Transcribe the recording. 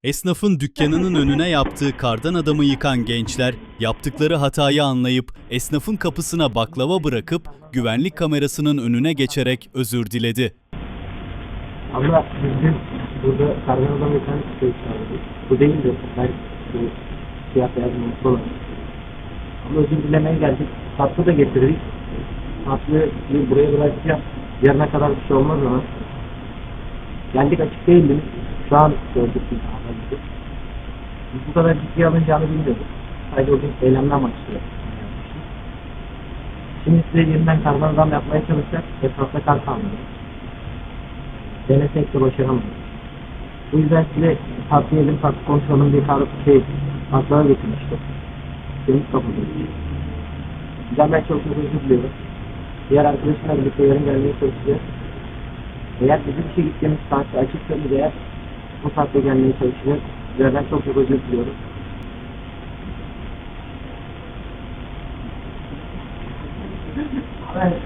Esnafın dükkanının önüne yaptığı kardan adamı yıkan gençler, yaptıkları hatayı anlayıp esnafın kapısına baklava bırakıp güvenlik kamerasının önüne geçerek özür diledi. Abla biz dün burada kardan adam yıkan şey çağırdık. Bu değildi. Ben siyah beyaz mutlu olan. Ama özür dilemeye geldik. Tatlı da getirdik. Tatlıyı buraya bırakacağım. Yarına kadar bir şey olmaz ama. Geldik açık değildi. Şu an gördük biz haberimizi. Biz bu kadar ciddiye alınacağını bilmiyorduk. Sadece o gün eğlenme amaçlı yapmıştık. Şimdi size yeniden kardan adam yapmaya çalışacak. Etrafta kar kalmadı. Denesek de başaramadık. Bu yüzden size tatlı yedim, tatlı konuşalım diye tatlaya getirmiştim. Deniz kapatıyoruz. Bizden ben çok özür diliyorum. Diğer arkadaşımla birlikte yarın gelmeye çalışacağız. Eğer bizim işe gittiğimiz saatte açıksanız eğer bu saatte gelmeye çalışacağız. Sizlerden çok özür diliyorum. Evet.